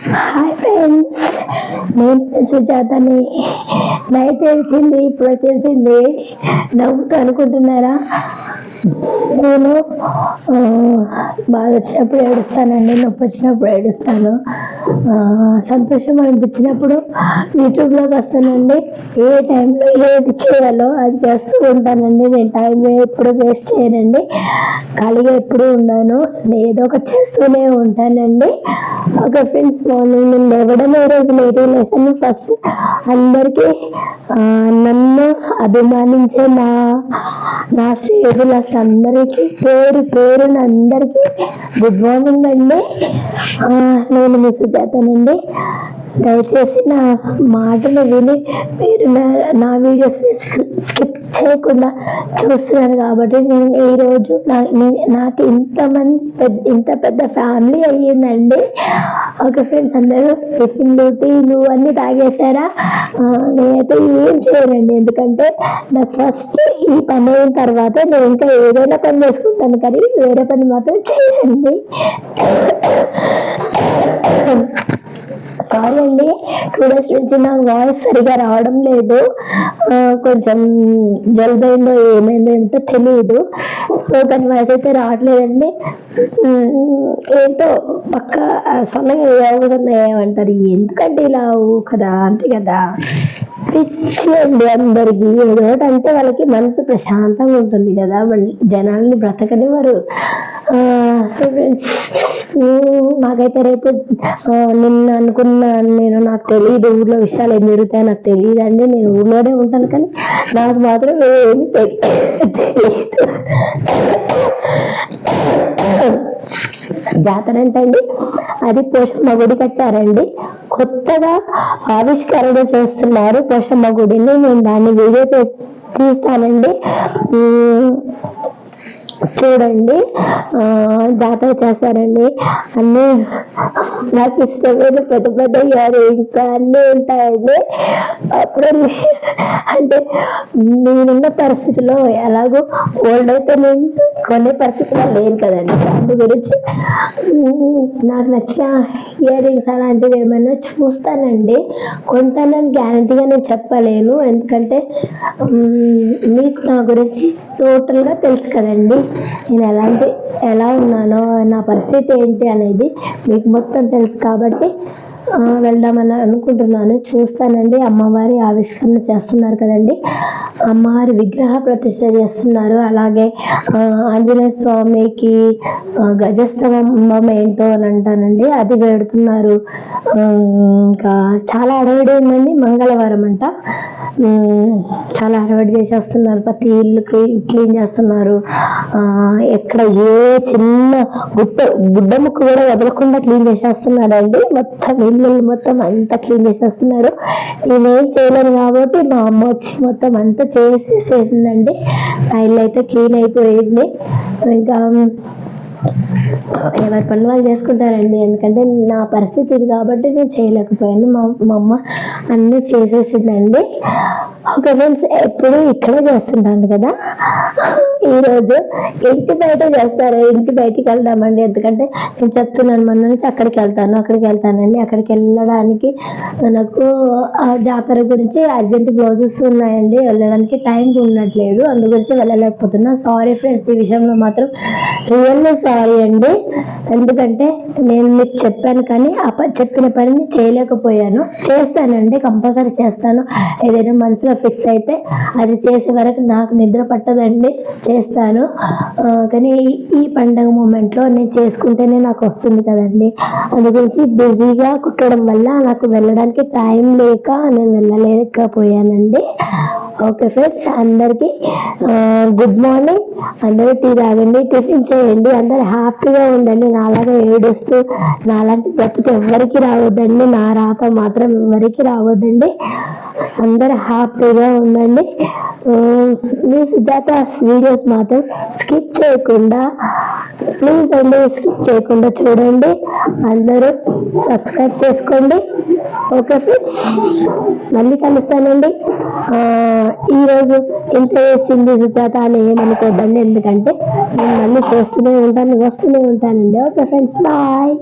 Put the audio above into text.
Hi friends, నేను సుజాతని. Night తెలిసింది, ఇప్పుడు వచ్చేసింది. నవ్వుతూ అనుకుంటున్నారా? నేను బాధ వచ్చినప్పుడు ఏడుస్తానండి, నొప్పి వచ్చినప్పుడు ఏడుస్తాను, సంతోషం అనిపించినప్పుడు యూట్యూబ్లోకి వస్తానండి. ఏ టైంలో ఏది చేయాలో అది చేస్తూ ఉంటానండి. నేను టైం ఎప్పుడు వేస్ట్ చేయనండి, ఖాళీగా ఎప్పుడు ఉన్నాను, ఏదో ఒకటి చేస్తూనే ఉంటానండి. ఓకే ఫ్రెండ్స్, మార్నింగ్ నేను లేవడం ఈ రోజు లేట్ లేసాను. ఫస్ట్ అందరికీ నన్ను అభిమానించే నా శ్రేయులకు అందరికీ పేరు పేరున అందరికీ గుడ్ మార్నింగ్ అండి. నేను మీ సుజాతనండి. దయచేసి నా మాటలు విని మీరు నా వీడియోస్ స్కిప్ చేయకుండా చూస్తున్నారు కాబట్టి నేను ఈరోజు నాకు ఇంత పెద్ద ఫ్యామిలీ అయ్యిందండి. ఓకే ఫ్రెండ్స్, అందరూ టిఫిన్లు టీలు అన్నీ తాగేశారా? నేనైతే ఏం చేయనండి, ఎందుకంటే నాకు ఫస్ట్ ఈ పని అయిన తర్వాత నేను ఇంకా ఏదైనా పని చేసుకుంటాను, కానీ వేరే పని మాత్రం చేయండి. సారీ అండి, 2 days నుంచి నా వాయిస్ సరిగా రావడం లేదు. కొంచెం జలుబైందో ఏమైందో ఏమిటో తెలియదు. సో దాని వాయిస్ అయితే రావట్లేదండి. ఏంటో పక్క సమయం ఏమంటారు, ఎందుకంటే ఇలా కదా అంతే కదా. పిచ్చి అండి అందరికి, ఏదో అంటే వాళ్ళకి మనసు ప్రశాంతంగా ఉంటుంది కదా, జనాల్ని బ్రతకనివ్వరు. నాకైతే రేపు నిన్న అనుకున్నాను, నాకు తెలియదు ఊర్లో విషయాలు ఏం జరుగుతాయో నాకు తెలియదు అండి. నేను ఊర్లోనే ఉంటాను, కానీ నాకు మాత్రం ఏమి తెలియదు. జాతర అంటే అండి, అది పోషమ్మ గుడి కట్టారండి, కొత్తగా ఆవిష్కరణ చేస్తున్నారు పోషమ్మ గుడిని. నేను దాన్ని వీడియో తీస్తానండి, చూడండి. జాతర చేస్తారండి, అన్నీ నాకు ఇష్టమైన పెద్ద పెద్ద ఇయర్ రింగ్స్ అన్నీ ఉంటాయండి. అప్పుడు అంటే నేనున్న పరిస్థితిలో ఎలాగో ఓల్డ్ అయితే నేను కొనే పరిస్థితిలో లేను కదండి. అందు గురించి నాకు నచ్చిన ఇయర్ రింగ్స్ అలాంటివి ఏమైనా చూస్తానండి, కొంటానని గ్యారంటీగా నేను చెప్పలేను, ఎందుకంటే మీకు నా గురించి టోటల్గా తెలుసు కదండి. నేను ఎలా ఉన్నానో, నా పరిస్థితి ఏంటి అనేది మీకు మొత్తం తెలుసు కాబట్టి వెళ్దామని అనుకుంటున్నాను. చూస్తానండి. అమ్మవారి ఆవిష్కరణ చేస్తున్నారు కదండి, అమ్మవారి విగ్రహ ప్రతిష్ఠ చేస్తున్నారు. అలాగే ఆంజనేయ స్వామికి గజస్తంభం ఏంటో అని అంటానండి, అది పెడుతున్నారు. ఇంకా చాలా అడవిడి ఉందండి, మంగళవారం అంట. చాలా హడావిడి చేసేస్తున్నారు, ప్రతి ఇల్లు క్లీన్ చేస్తున్నారు. ఎక్కడ ఏ చిన్న గుడ్డ ముక్క కూడా వదలకుండా క్లీన్ చేసేస్తున్నారండి. మొత్తం ఇల్లు మొత్తం అంతా క్లీన్ చేసేస్తున్నారు. నేనేం చేయలేను కాబట్టి మా అమ్మ వచ్చి మొత్తం అంతా చేసేసిందండి. ఆ ఇల్లు అయితే క్లీన్ అయిపోయింది. ఇంకా ఎవరి పనులు వాళ్ళు చేసుకుంటారండి, ఎందుకంటే నా పరిస్థితి ఇది కాబట్టి నేను చేయలేకపోయాను. మా అమ్మ అన్నీ చేసేసిందండి. ఓకే ఫ్రెండ్స్, ఎప్పుడు ఇక్కడే చేస్తుంటాను కదా, ఈరోజు ఇంటి బయట చేస్తారు. ఇంటి బయటికి వెళ్దామండి, ఎందుకంటే నేను చెప్తున్నాను మొన్న నుంచి అక్కడికి వెళ్తానండి. అక్కడికి వెళ్ళడానికి నాకు ఆ జాతర గురించి అర్జెంట్ బ్లౌజెస్ ఉన్నాయండి, వెళ్ళడానికి టైం ఉండట్లేదు, అందు గురించి వెళ్ళలేకపోతున్నా. సారీ ఫ్రెండ్స్, ఈ విషయంలో మాత్రం రియల్లీ సారీ అండి. ఎందుకంటే నేను మీకు చెప్పాను, కానీ చెప్పిన పనిని చేయలేకపోయాను. చేస్తానండి, కంపల్సరీ చేస్తాను. ఏదైనా మనసులో ఫిక్స్ అయితే అది చేసే వరకు నాకు నిద్ర పట్టదండి, చేస్తాను. కానీ ఈ పండగ మూమెంట్లో నేను చేసుకుంటేనే నాకు వస్తుంది కదండి. అందు గురించి బిజీగా కుట్టడం వల్ల నాకు వెళ్ళడానికి టైం లేక నేను వెళ్ళలేకపోయానండి. ఓకే ఫ్రెండ్స్, అందరికీ గుడ్ మార్నింగ్. అందరూ టీ తాగండి, టిఫిన్ చేయండి, అందరూ హ్యాపీగా ఉండండి. నాలాగా ఏడుస్తూ నాలాంటి బ్రతుకు ఎవరికి రావద్దండి, నా రాత మాత్రం ఎవరికి రావద్దండి. అందరూ హ్యాపీగా ఉండండి. మీ సుజాత వీడియోస్ మాత్రం స్కిప్ చేయకుండా, ప్లీజ్ అండి స్కిప్ చేయకుండా చూడండి. అందరూ సబ్స్క్రైబ్ చేసుకోండి. ఓకే ఫ్రెండ్స్, మళ్ళీ కలుస్తానండి. ఈరోజు ఇంత వేసింది సుజాత అని ఏమనుకోద్దండి, ఎందుకంటే నేను మళ్ళీ వస్తూనే ఉంటానండి. Okay friends, bye.